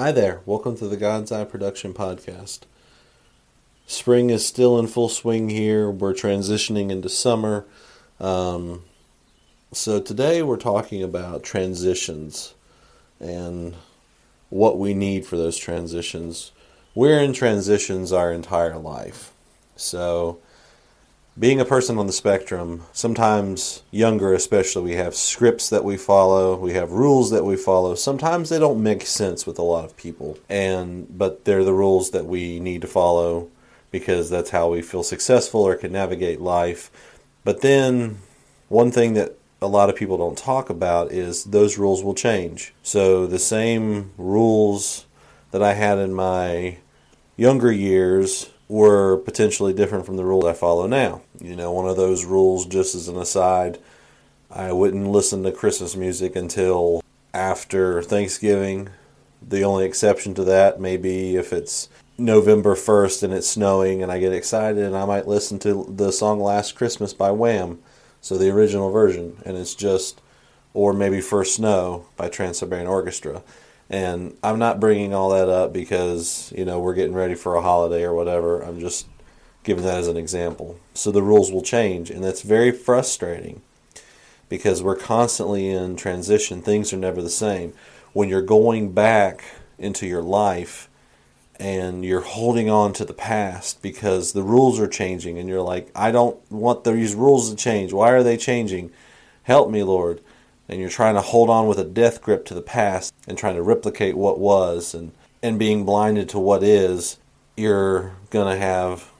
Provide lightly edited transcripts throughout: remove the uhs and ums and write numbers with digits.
Hi there, welcome to the God's Eye Production Podcast. Spring is still in full swing here. We're transitioning into summer. So today we're talking about transitions and what we need for those transitions. We're in transitions our entire life. So being a person on the spectrum, sometimes younger especially, we have scripts that we follow, we have rules that we follow. Sometimes they don't make sense with a lot of people, but they're the rules that we need to follow because that's how we feel successful or can navigate life. But then one thing that a lot of people don't talk about is those rules will change. So the same rules that I had in my younger years were potentially different from the rules I follow now. One of those rules, just as an aside, I wouldn't listen to Christmas music until after Thanksgiving. The only exception to that may be if it's November 1st and it's snowing and I get excited and I might listen to the song Last Christmas by Wham, so the original version, and it's just, or maybe First Snow by Trans-Siberian Orchestra. And I'm not bringing all that up because, we're getting ready for a holiday or whatever. I'm just giving that as an example. So the rules will change, and that's very frustrating because we're constantly in transition. Things are never the same. When you're going back into your life and you're holding on to the past because the rules are changing and you're like, I don't want these rules to change. Why are they changing? Help me, Lord. And you're trying to hold on with a death grip to the past and trying to replicate what was and being blinded to what is, you're going to have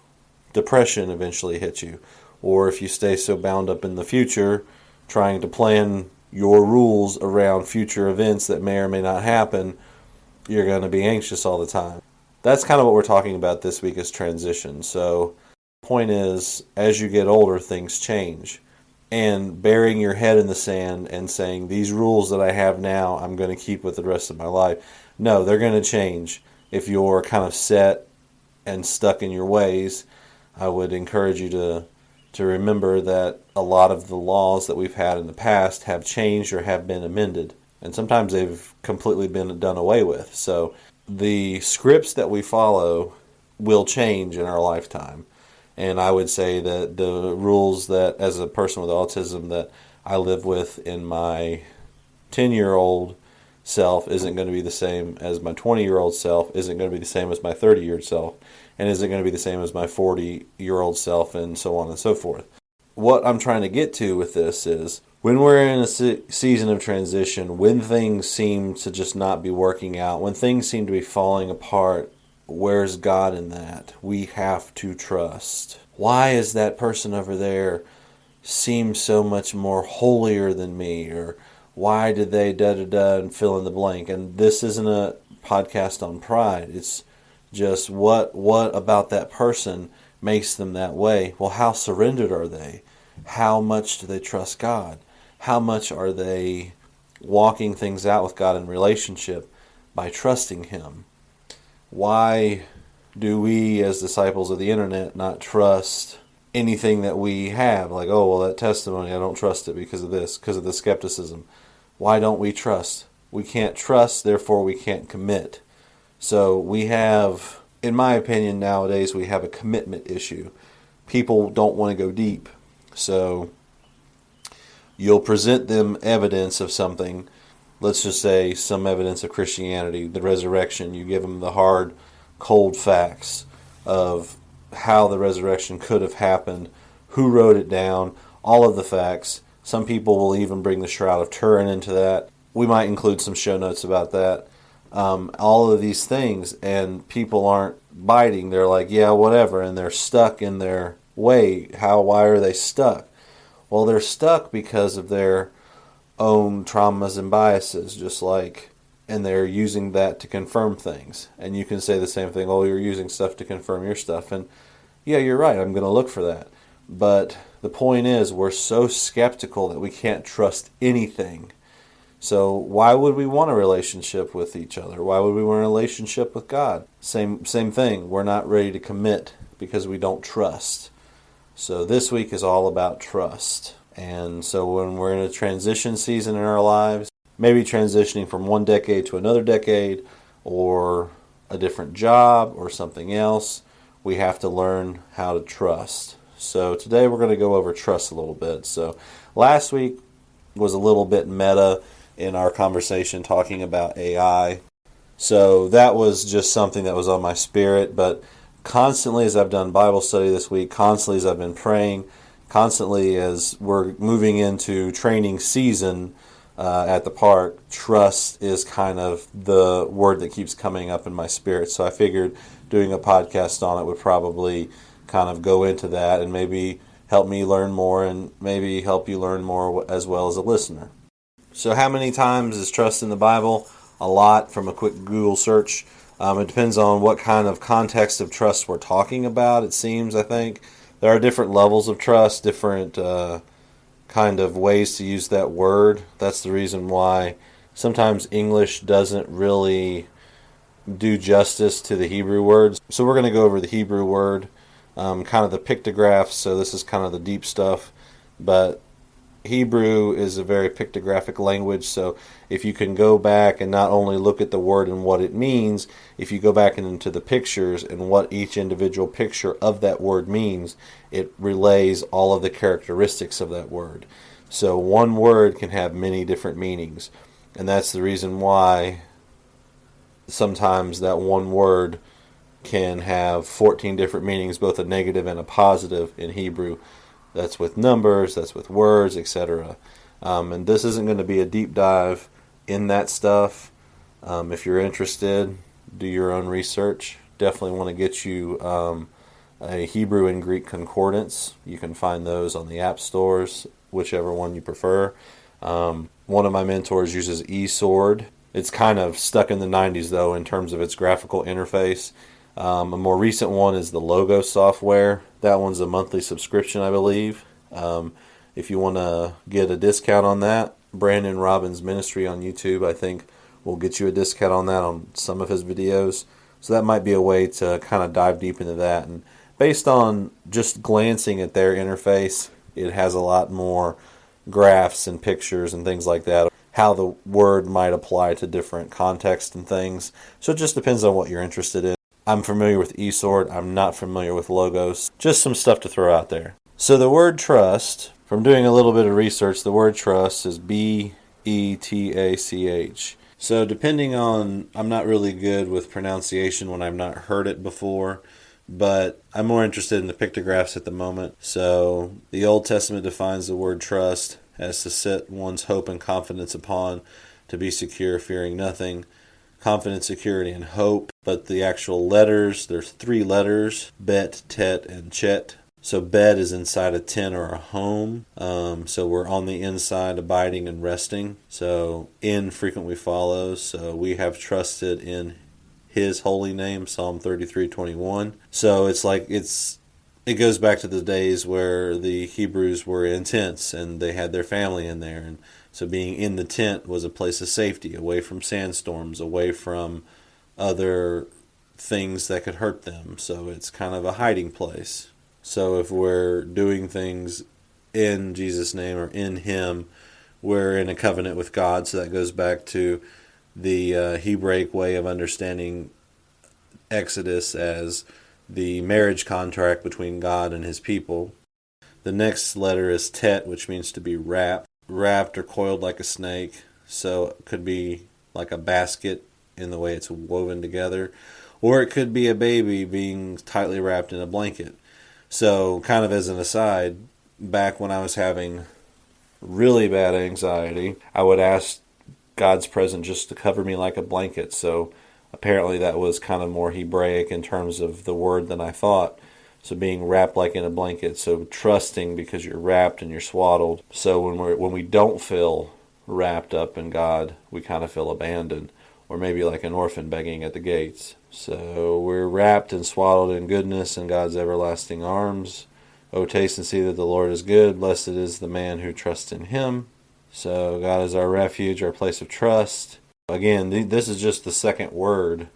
depression eventually hit you. Or if you stay so bound up in the future, trying to plan your rules around future events that may or may not happen, you're going to be anxious all the time. That's kind of what we're talking about this week is transition. So the point is, as you get older, things change. And burying your head in the sand and saying, these rules that I have now, I'm going to keep with the rest of my life. No, they're going to change. If you're kind of set and stuck in your ways, I would encourage you to remember that a lot of the laws that we've had in the past have changed or have been amended. And sometimes they've completely been done away with. So the scripts that we follow will change in our lifetime. And I would say that the rules that, as a person with autism, that I live with in my 10-year-old self isn't going to be the same as my 20-year-old self, isn't going to be the same as my 30-year-old self, and isn't going to be the same as my 40-year-old self, and so on and so forth. What I'm trying to get to with this is, when we're in a season of transition, when things seem to just not be working out, when things seem to be falling apart, where's God in that? We have to trust. Why is that person over there seem so much more holier than me? Or why did they da-da-da and fill in the blank? And this isn't a podcast on pride. It's just what about that person makes them that way? Well, how surrendered are they? How much do they trust God? How much are they walking things out with God in relationship by trusting Him? Why do we, as disciples of the internet, not trust anything that we have? Like, oh, well, that testimony, I don't trust it because of this, because of the skepticism. Why don't we trust? We can't trust, therefore we can't commit. So we have, in my opinion, nowadays, we have a commitment issue. People don't want to go deep. So you'll present them evidence of something. Let's just say some evidence of Christianity, the resurrection. You give them the hard, cold facts of how the resurrection could have happened, who wrote it down, all of the facts. Some people will even bring the Shroud of Turin into that. We might include some show notes about that. All of these things, and people aren't biting. They're like, yeah, whatever, and they're stuck in their way. Why are they stuck? Well, they're stuck because of their own traumas and biases, and they're using that to confirm things. And you can say the same thing, oh, you're using stuff to confirm your stuff, and yeah, you're right, I'm going to look for that. But the point is, we're so skeptical that we can't trust anything. So why would we want a relationship with each other? Why would we want a relationship with God? Same thing, we're not ready to commit because we don't trust. So this week is all about trust. And so when we're in a transition season in our lives, maybe transitioning from one decade to another decade, or a different job or something else, we have to learn how to trust. So today we're going to go over trust a little bit. So last week was a little bit meta in our conversation talking about AI. So that was just something that was on my spirit, but constantly as I've done Bible study this week, constantly as I've been praying, constantly as we're moving into training season at the park, trust is kind of the word that keeps coming up in my spirit. So I figured doing a podcast on it would probably kind of go into that and maybe help me learn more and maybe help you learn more as well as a listener. So how many times is trust in the Bible? A lot from a quick Google search. It depends on what kind of context of trust we're talking about, it seems, I think. There are different levels of trust, different kind of ways to use that word. That's the reason why sometimes English doesn't really do justice to the Hebrew words. So we're going to go over the Hebrew word, kind of the pictographs, so this is kind of the deep stuff, but Hebrew is a very pictographic language, so if you can go back and not only look at the word and what it means, if you go back into the pictures and what each individual picture of that word means, it relays all of the characteristics of that word. So one word can have many different meanings, and that's the reason why sometimes that one word can have 14 different meanings, both a negative and a positive in Hebrew. That's with numbers, that's with words, etc. And this isn't going to be a deep dive in that stuff. If you're interested, do your own research. Definitely want to get you a Hebrew and Greek concordance. You can find those on the app stores, whichever one you prefer. One of my mentors uses eSword. It's kind of stuck in the 90s, though, in terms of its graphical interface. A more recent one is the Logo software. That one's a monthly subscription, I believe. If you want to get a discount on that, Brandon Robbins Ministry on YouTube, I think, will get you a discount on that on some of his videos. So that might be a way to kind of dive deep into that. And based on just glancing at their interface, it has a lot more graphs and pictures and things like that, how the word might apply to different contexts and things. So it just depends on what you're interested in. I'm familiar with eSword. I'm not familiar with Logos. Just some stuff to throw out there. So the word trust, from doing a little bit of research, the word trust is B-E-T-A-C-H. So depending on, I'm not really good with pronunciation when I've not heard it before, but I'm more interested in the pictographs at the moment. So the Old Testament defines the word trust as to set one's hope and confidence upon, to be secure, fearing nothing. Confidence, security, and hope. But the actual letters, there's 3 letters, bet, tet, and chet. So bet is inside a tent or a home. So we're on the inside, abiding and resting. So in frequently follows. So we have trusted in His holy name, Psalm 33:21. So it's like it goes back to the days where the Hebrews were in tents and they had their family in there, and so being in the tent was a place of safety, away from sandstorms, away from other things that could hurt them. So it's kind of a hiding place. So if we're doing things in Jesus' name or in Him, we're in a covenant with God. So that goes back to the Hebraic way of understanding Exodus as the marriage contract between God and His people. The next letter is tet, which means to be wrapped or coiled like a snake. So it could be like a basket in the way it's woven together, or it could be a baby being tightly wrapped in a blanket. So kind of as an aside, back when I was having really bad anxiety, I would ask God's presence just to cover me like a blanket. So apparently that was kind of more Hebraic in terms of the word than I thought. So being wrapped like in a blanket. So trusting because you're wrapped and you're swaddled. So when we don't feel wrapped up in God, we kind of feel abandoned, or maybe like an orphan begging at the gates. So we're wrapped and swaddled in goodness in God's everlasting arms. Oh, taste and see that the Lord is good. Blessed is the man who trusts in Him. So God is our refuge, our place of trust. Again, this is just the second word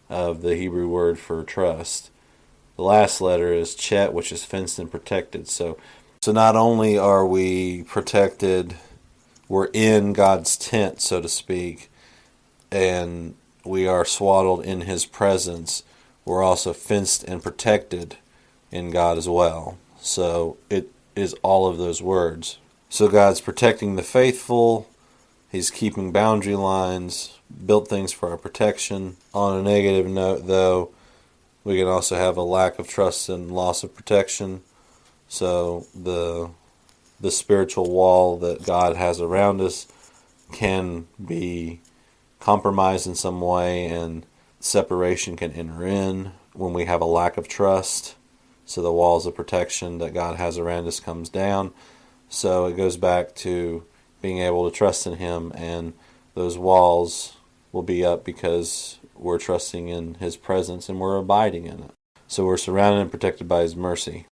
of the Hebrew word for trust. The last letter is chet, which is fenced and protected. So not only are we protected, we're in God's tent, so to speak, and we are swaddled in His presence, we're also fenced and protected in God as well. So it is all of those words. So God's protecting the faithful. He's keeping boundary lines, built things for our protection. On a negative note, though, we can also have a lack of trust and loss of protection. So the spiritual wall that God has around us can be compromised in some way, and separation can enter in when we have a lack of trust. So the walls of protection that God has around us comes down. So it goes back to being able to trust in Him, and those walls will be up because we're trusting in His presence and we're abiding in it. So we're surrounded and protected by His mercy.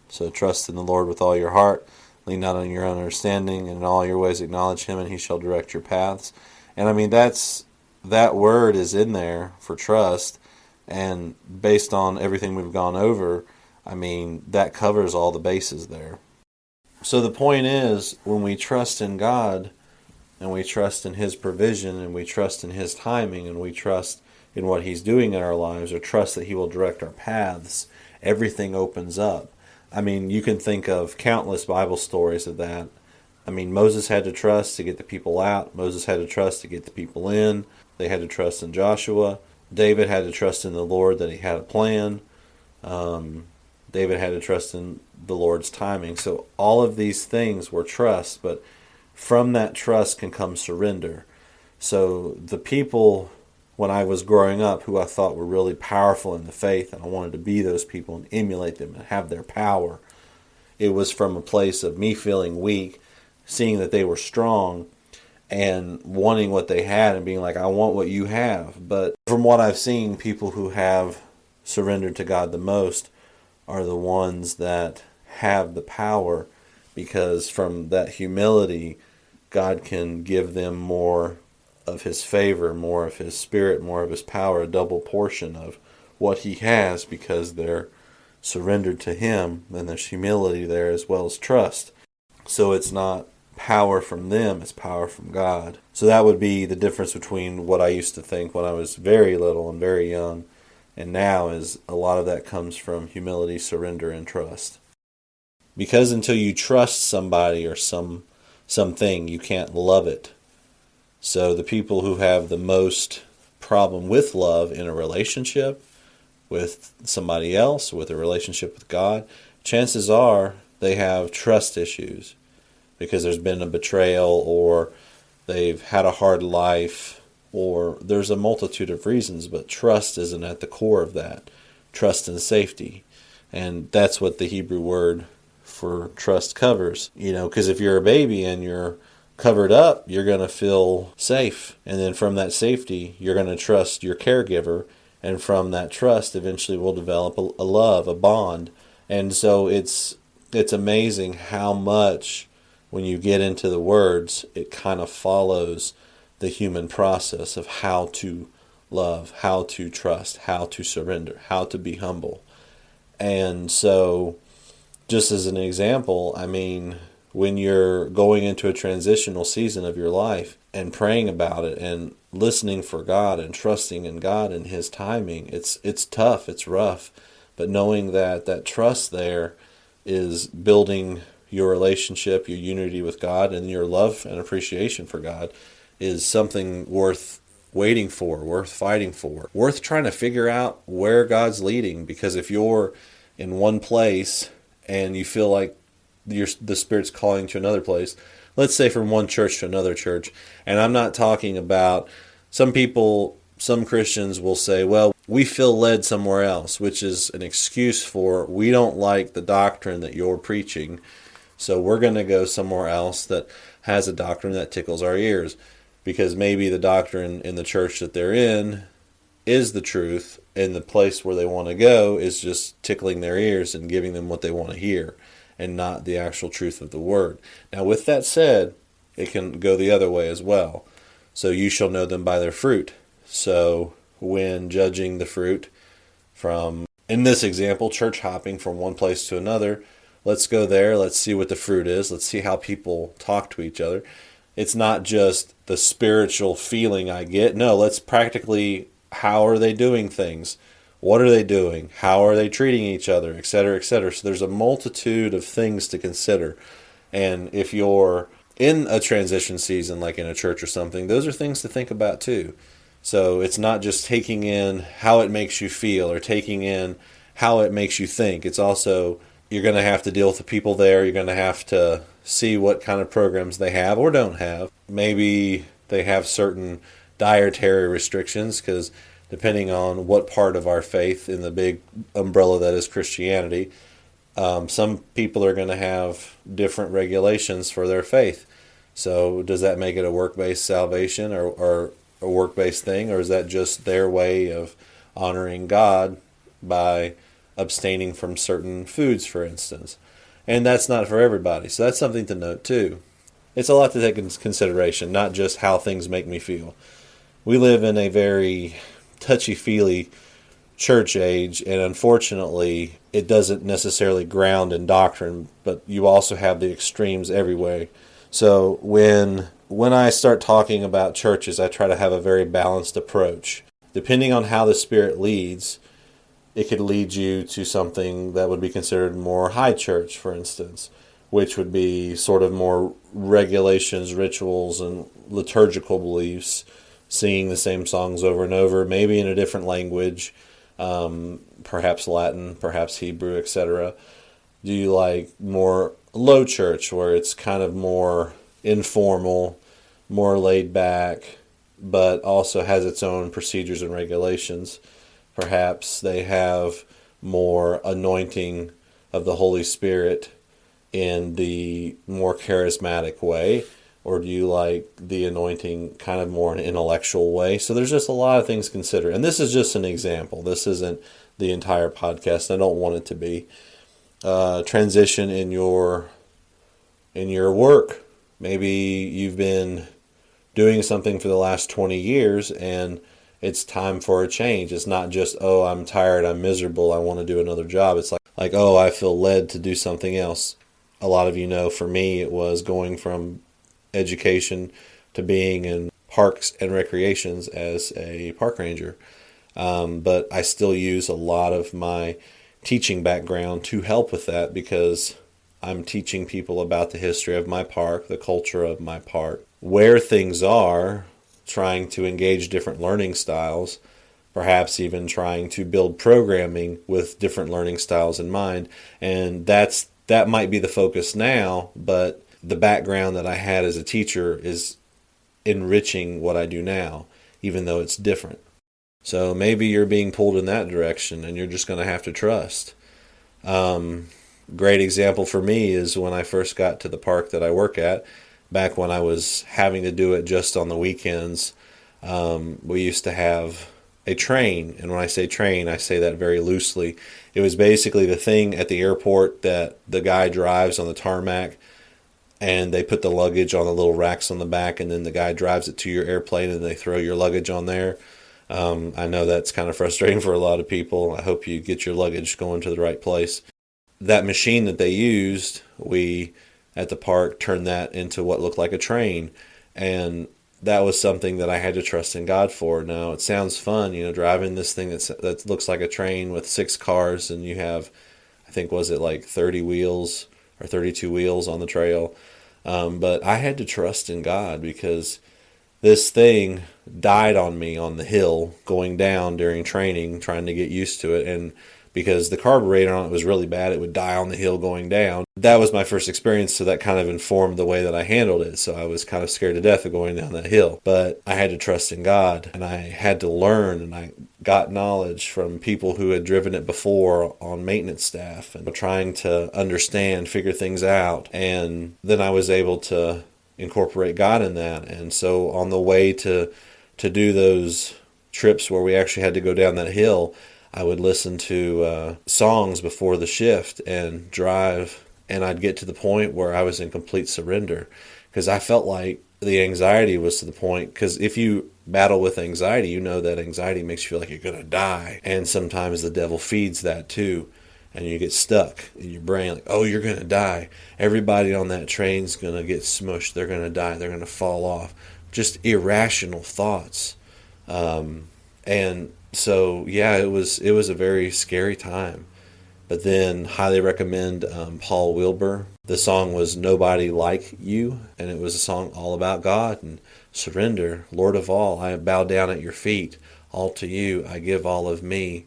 So trust in the Lord with all your heart. Lean not on your own understanding, and in all your ways acknowledge Him, and He shall direct your paths. And I mean, that word is in there for trust, and based on everything we've gone over, I mean, that covers all the bases there. So the point is, when we trust in God, and we trust in His provision, and we trust in His timing, and we trust in what He's doing in our lives, or trust that He will direct our paths, everything opens up. I mean, you can think of countless Bible stories of that. I mean, Moses had to trust to get the people out. Moses had to trust to get the people in. They had to trust in Joshua. David had to trust in the Lord that he had a plan. David had to trust in the Lord's timing. So all of these things were trust, but from that trust can come surrender. So the people, when I was growing up, who I thought were really powerful in the faith, and I wanted to be those people and emulate them and have their power, it was from a place of me feeling weak, seeing that they were strong, and wanting what they had and being like, I want what you have. But from what I've seen, people who have surrendered to God the most are the ones that have the power, because from that humility, God can give them more of His favor, more of His Spirit, more of His power, a double portion of what He has, because they're surrendered to Him, and there's humility there as well as trust. So it's not power from them, it's power from God. So that would be the difference between what I used to think when I was very little and very young, and now is a lot of that comes from humility, surrender, and trust. Because until you trust somebody or something, you can't love it. So the people who have the most problem with love in a relationship with somebody else, with a relationship with God, chances are they have trust issues, because there's been a betrayal, or they've had a hard life, or there's a multitude of reasons, but trust isn't at the core of that. Trust and safety. And that's what the Hebrew word for trust covers. Because if you're a baby and you're covered up, you're going to feel safe. And then from that safety, you're going to trust your caregiver. And from that trust, eventually we'll develop a love, a bond. And so it's amazing how much, when you get into the words, it kind of follows the human process of how to love, how to trust, how to surrender, how to be humble. And so, just as an example, I mean, when you're going into a transitional season of your life and praying about it and listening for God and trusting in God and His timing, it's tough, it's rough, but knowing that trust there is building your relationship, your unity with God, and your love and appreciation for God is something worth waiting for, worth fighting for, worth trying to figure out where God's leading. Because if you're in one place and you feel like the Spirit's calling to another place, let's say from one church to another church, and I'm not talking about some Christians will say, well, we feel led somewhere else, which is an excuse for, we don't like the doctrine that you're preaching, so we're going to go somewhere else that has a doctrine that tickles our ears, because maybe the doctrine in the church that they're in is the truth, and the place where they want to go is just tickling their ears and giving them what they want to hear, and not the actual truth of the Word. Now, with that said, it can go the other way as well. So you shall know them by their fruit. So when judging the fruit from, in this example, church hopping from one place to another, let's go there, let's see what the fruit is, let's see how people talk to each other. It's not just the spiritual feeling I get. No, let's practically, how are they doing things? What are they doing? How are they treating each other? Et cetera, et cetera. So there's a multitude of things to consider. And if you're in a transition season, like in a church or something, those are things to think about too. So it's not just taking in how it makes you feel or taking in how it makes you think. It's also, you're going to have to deal with the people there. You're going to have to see what kind of programs they have or don't have. Maybe they have certain dietary restrictions, because depending on what part of our faith in the big umbrella that is Christianity, some people are going to have different regulations for their faith. So does that make it a work-based salvation or a work-based thing, or is that just their way of honoring God by abstaining from certain foods, for instance? And that's not for everybody. So that's something to note too. It's a lot to take into consideration, not just how things make me feel. We live in a very touchy-feely church age, and unfortunately it doesn't necessarily ground in doctrine, but you also have the extremes everywhere. So when I start talking about churches, I try to have a very balanced approach. Depending on how the Spirit leads, it could lead you to something that would be considered more high church, for instance, which would be sort of more regulations, rituals, and liturgical beliefs, singing the same songs over and over, maybe in a different language, perhaps Latin, perhaps Hebrew, etc. Do you like more low church, where it's kind of more informal, more laid back, but also has its own procedures and regulations? Perhaps they have more anointing of the Holy Spirit in the more charismatic way, or do you like the anointing kind of more in an intellectual way? So there's just a lot of things to consider. And this is just an example. This isn't the entire podcast. I don't want it to be. Transition in your work. Maybe you've been doing something for the last 20 years and it's time for a change. It's not just, oh, I'm tired, I'm miserable, I want to do another job. It's like, oh, I feel led to do something else. A lot of you know, for me, it was going from education to being in parks and recreations as a park ranger. But I still use a lot of my teaching background to help with that, because I'm teaching people about the history of my park, the culture of my park, where things are, trying to engage different learning styles, perhaps even trying to build programming with different learning styles in mind. And that might be the focus now, but the background that I had as a teacher is enriching what I do now, even though it's different. So maybe you're being pulled in that direction and you're just going to have to trust. Great example for me is when I first got to the park that I work at, back when I was having to do it just on the weekends. We used to have a train, and when I say train, I say that very loosely. It was basically the thing at the airport that the guy drives on the tarmac, and they put the luggage on the little racks on the back, and then the guy drives it to your airplane and they throw your luggage on there. I know that's kind of frustrating for a lot of people. I hope you get your luggage going to the right place. That machine that they used, we at the park turned that into what looked like a train, and that was something that I had to trust in God for. Now, it sounds fun, driving this thing that looks like a train with 6 cars, and you have, I think, was it like 30 wheels or 32 wheels on the trail? But I had to trust in God, because this thing died on me on the hill going down during training, trying to get used to it. And because the carburetor on it was really bad, it would die on the hill going down. That was my first experience, so that kind of informed the way that I handled it. So I was kind of scared to death of going down that hill. But I had to trust in God, and I had to learn, and I got knowledge from people who had driven it before on maintenance staff, and trying to understand, figure things out. And then I was able to incorporate God in that. And so on the way to do those trips where we actually had to go down that hill, I would listen to songs before the shift and drive, and I'd get to the point where I was in complete surrender, because I felt like the anxiety was to the point, because if you battle with anxiety, you know that anxiety makes you feel like you're going to die, and sometimes the devil feeds that too. and you get stuck in your brain, like, oh, you're going to die. Everybody on that train's going to get smushed. They're going to die. They're going to fall off. Just irrational thoughts. And so, yeah, it was a very scary time. But then, highly recommend Paul Wilbur. The song was Nobody Like You, and it was a song all about God and surrender. Lord of all, I bow down at your feet. All to you, I give all of me.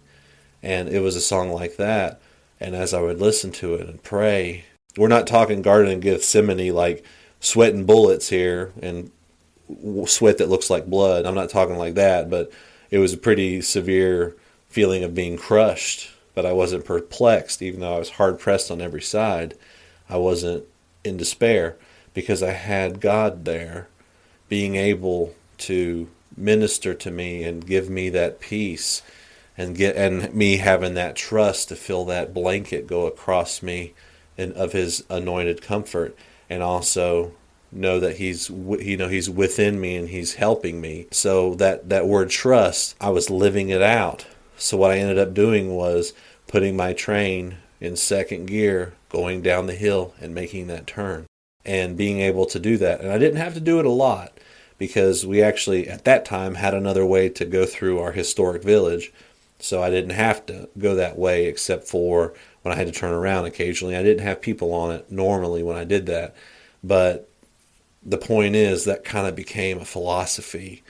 And it was a song like that. And as I would listen to it and pray, we're not talking Garden of Gethsemane like sweating bullets here and sweat that looks like blood. I'm not talking like that, but it was a pretty severe feeling of being crushed. But I wasn't perplexed, even though I was hard pressed on every side. I wasn't in despair because I had God there being able to minister to me and give me that peace and me having that trust to feel that blanket go across me and of his anointed comfort, and also know that he's within me and he's helping me. So that word trust, I was living it out. So what I ended up doing was putting my train in second gear, going down the hill and making that turn and being able to do that. And I didn't have to do it a lot because we actually at that time had another way to go through our historic village. So I didn't have to go that way except for when I had to turn around occasionally. I didn't have people on it normally when I did that. But the point is that kind of became a philosophy.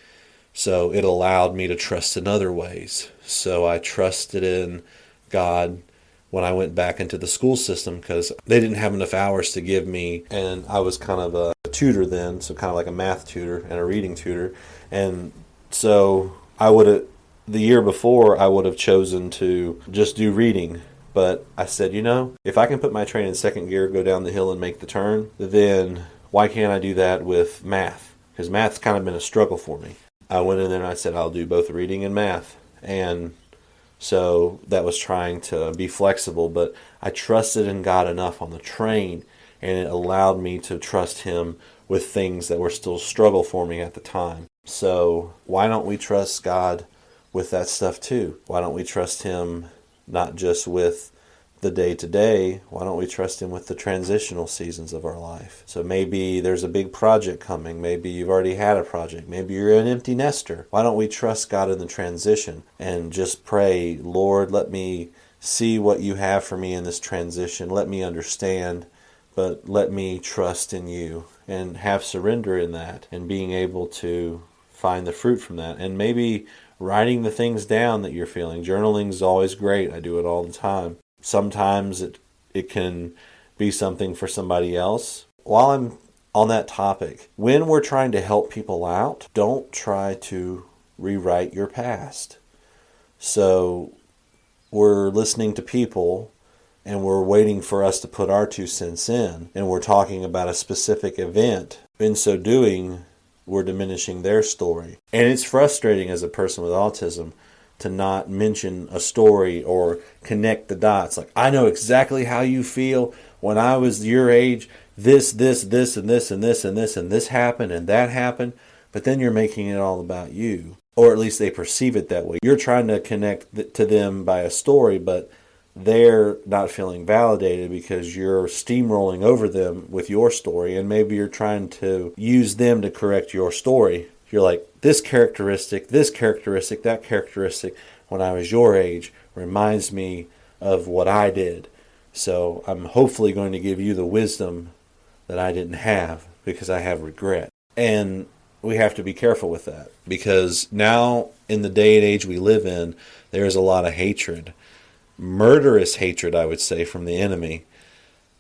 So it allowed me to trust in other ways. So I trusted in God when I went back into the school system because they didn't have enough hours to give me. And I was kind of a tutor then, so kind of like a math tutor and a reading tutor. And so the year before, I would have chosen to just do reading. But I said, if I can put my train in second gear, go down the hill and make the turn, then why can't I do that with math? Because math's kind of been a struggle for me. I went in there and I said, I'll do both reading and math. And so that was trying to be flexible, but I trusted in God enough on the train, and it allowed me to trust him with things that were still a struggle for me at the time. So why don't we trust God with that stuff too? Why don't we trust him not just with the day-to-day? Why don't we trust him with the transitional seasons of our life? So maybe there's a big project coming. Maybe you've already had a project. Maybe you're an empty nester. Why don't we trust God in the transition and just pray, Lord, let me see what you have for me in this transition. Let me understand, but let me trust in you and have surrender in that and being able to find the fruit from that. And maybe writing the things down that you're feeling. Journaling is always great. I do it all the time. Sometimes it can be something for somebody else. While I'm on that topic, when we're trying to help people out, don't try to rewrite your past. So we're listening to people and we're waiting for us to put our 2 cents in, and we're talking about a specific event. In so doing, we're diminishing their story. And it's frustrating as a person with autism to not mention a story or connect the dots. Like, I know exactly how you feel. When I was your age, this, and this, and this, and this, and this, and this happened, and that happened. But then you're making it all about you. Or at least they perceive it that way. You're trying to connect to them by a story, but they're not feeling validated because you're steamrolling over them with your story. And maybe you're trying to use them to correct your story. You're like, this characteristic, that characteristic, when I was your age, reminds me of what I did. So I'm hopefully going to give you the wisdom that I didn't have because I have regret. And we have to be careful with that because now in the day and age we live in, there's a lot of hatred. Murderous hatred, I would say, from the enemy,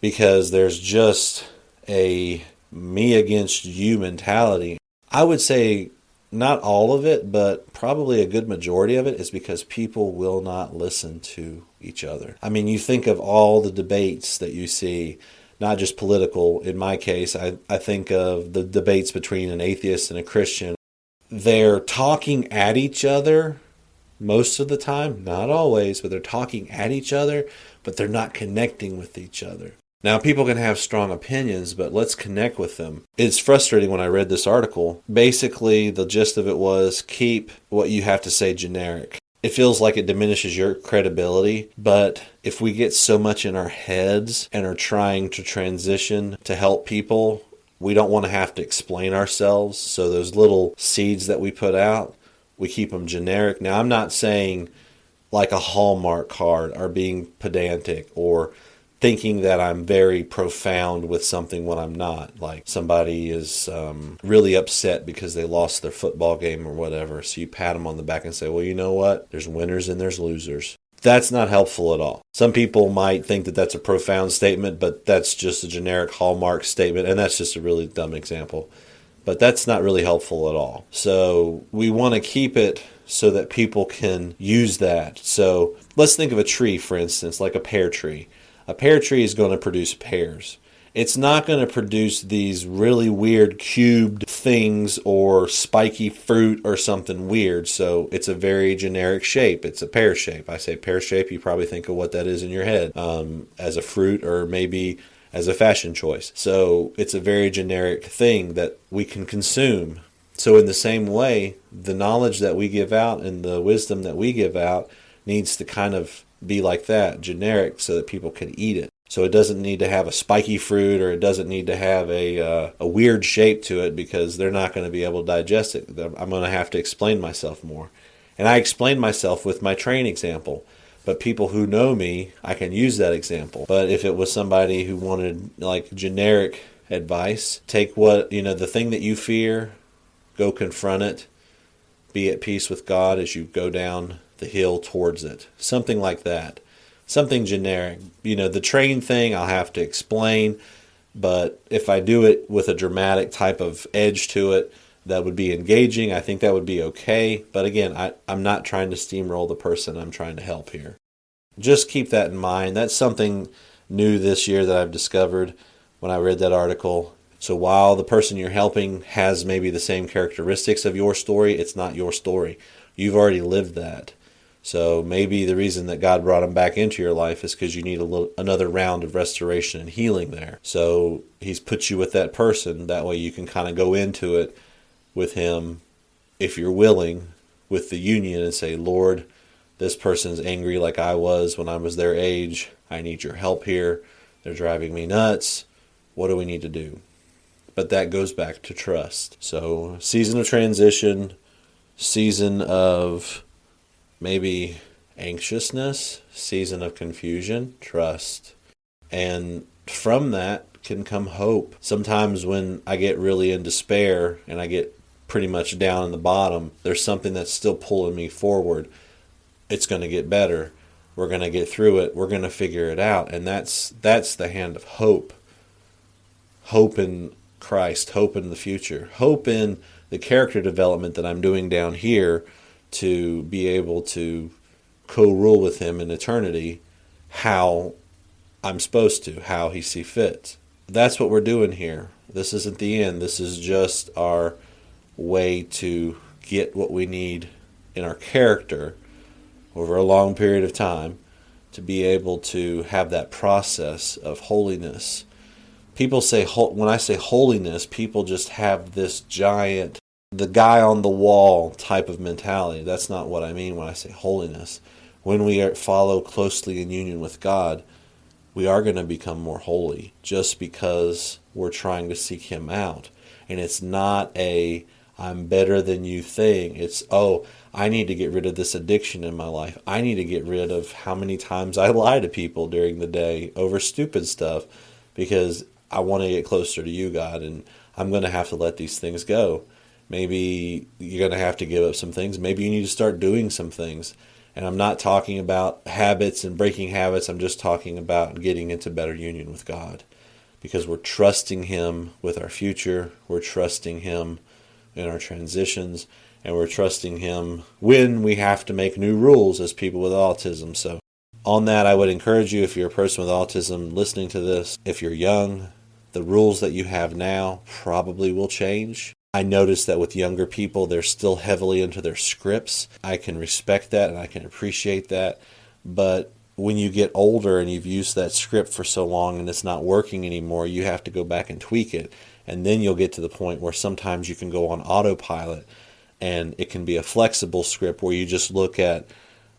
because there's just a me against you mentality. I would say not all of it, but probably a good majority of it is because people will not listen to each other. I mean, you think of all the debates that you see, not just political. In my case, I think of the debates between an atheist and a Christian. They're talking at each other most of the time, not always, but they're talking at each other, but they're not connecting with each other. Now, people can have strong opinions, but let's connect with them. It's frustrating when I read this article. Basically, the gist of it was keep what you have to say generic. it feels like it diminishes your credibility. But if we get so much in our heads and are trying to transition to help people, we don't want to have to explain ourselves. So those little seeds that we put out, we keep them generic. Now, I'm not saying like a Hallmark card or being pedantic or thinking that I'm very profound with something when I'm not. Like somebody is really upset because they lost their football game or whatever. So you pat them on the back and say, well, you know what? There's winners and there's losers. That's not helpful at all. Some people might think that that's a profound statement, but that's just a generic Hallmark statement. And that's just a really dumb example. But that's not really helpful at all. So we want to keep it so that people can use that. So let's think of a tree, for instance, like a pear tree. A pear tree is going to produce pears. It's not going to produce these really weird cubed things or spiky fruit or something weird. So it's a very generic shape. It's a pear shape. I say pear shape, you probably think of what that is in your head as a fruit or maybe as a fashion choice. So it's a very generic thing that we can consume. So in the same way, the knowledge that we give out and the wisdom that we give out needs to kind of be like that, generic, so that people can eat it. So it doesn't need to have a spiky fruit or it doesn't need to have a weird shape to it because they're not going to be able to digest it. I'm going to have to explain myself more. And I explain myself with my train example. But people who know me, I can use that example. But if it was somebody who wanted like generic advice, take what, the thing that you fear, go confront it, be at peace with God as you go down the hill towards it. Something like that. Something generic. The train thing I'll have to explain, but if I do it with a dramatic type of edge to it, that would be engaging. I think that would be okay. But again, I'm not trying to steamroll the person I'm trying to help here. Just keep that in mind. That's something new this year that I've discovered when I read that article. So while the person you're helping has maybe the same characteristics of your story, it's not your story. You've already lived that. So maybe the reason that God brought him back into your life is because you need another round of restoration and healing there. So he's put you with that person. That way you can kind of go into it with him, if you're willing, with the union and say, Lord, this person's angry like I was when I was their age. I need your help here. They're driving me nuts. What do we need to do? But that goes back to trust. So season of transition, season of maybe anxiousness, season of confusion, trust. And from that can come hope. Sometimes when I get really in despair and I get pretty much down in the bottom, there's something that's still pulling me forward. It's going to get better. We're going to get through it. We're going to figure it out. And that's the hand of hope. Hope in Christ, hope in the future, hope in the character development that I'm doing down here to be able to co-rule with him in eternity how I'm supposed to, how he sees fit. That's what we're doing here. This isn't the end. This is just our way to get what we need in our character over a long period of time to be able to have that process of holiness. People say, when I say holiness, people just have this giant, the guy on the wall type of mentality. That's not what I mean when I say holiness. When we follow closely in union with God, we are going to become more holy just because we're trying to seek him out. And it's not a I'm better than you thing. It's, I need to get rid of this addiction in my life. I need to get rid of how many times I lie to people during the day over stupid stuff because I want to get closer to you, God, and I'm going to have to let these things go. Maybe you're going to have to give up some things. Maybe you need to start doing some things. And I'm not talking about habits and breaking habits. I'm just talking about getting into better union with God because we're trusting him with our future. We're trusting him in our transitions, and we're trusting him when we have to make new rules as people with autism. So on that, I would encourage you, if you're a person with autism listening to this, if you're young, the rules that you have now probably will change. I notice that with younger people, they're still heavily into their scripts. I can respect that and I can appreciate that. But when you get older and you've used that script for so long and it's not working anymore, you have to go back and tweak it. And then you'll get to the point where sometimes you can go on autopilot and it can be a flexible script where you just look at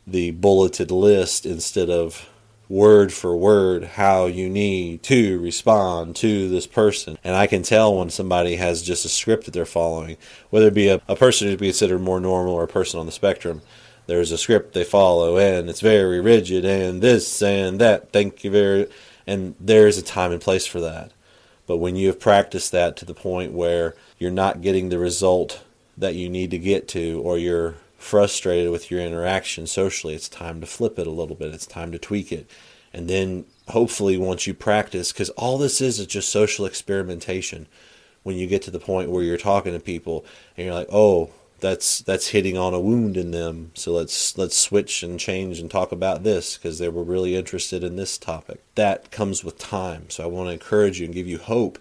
the bulleted list instead of word for word how you need to respond to this person. And I can tell when somebody has just a script that they're following, whether it be a person who'd be considered more normal or a person on the spectrum. There's a script they follow, and it's very rigid, and this and that. Thank you very. And there's a time and place for that. But when you have practiced that to the point where you're not getting the result that you need to get to, or you're frustrated with your interaction socially, it's time to flip it a little bit. It's time to tweak it. And then hopefully once you practice, because all this is just social experimentation, when you get to the point where you're talking to people and you're like, oh, that's hitting on a wound in them, so let's switch and change and talk about this because they were really interested in this topic. That comes with time. So I want to encourage you and give you hope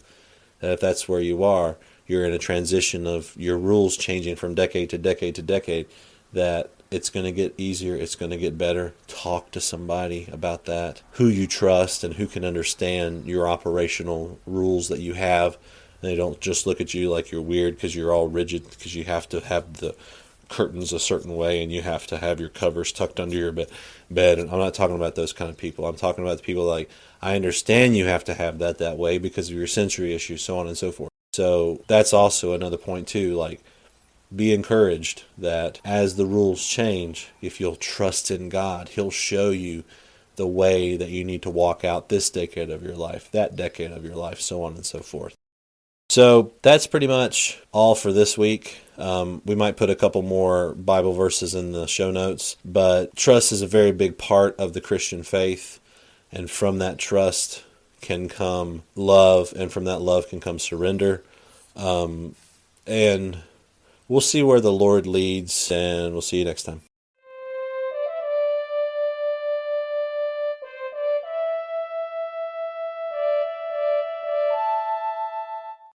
that if that's where you are, you're in a transition of your rules changing from decade to decade to decade, that it's going to get easier, it's going to get better. Talk to somebody about that, who you trust and who can understand your operational rules that you have. And they don't just look at you like you're weird because you're all rigid, because you have to have the curtains a certain way and you have to have your covers tucked under your bed. And I'm not talking about those kind of people. I'm talking about the people like, I understand you have to have that way because of your sensory issues, so on and so forth. So that's also another point too, like, be encouraged that as the rules change, if you'll trust in God, He'll show you the way that you need to walk out this decade of your life, that decade of your life, so on and so forth. So that's pretty much all for this week. We might put a couple more Bible verses in the show notes, but trust is a very big part of the Christian faith, and from that trust can come love, and from that love can come surrender. And we'll see where the Lord leads, and we'll see you next time.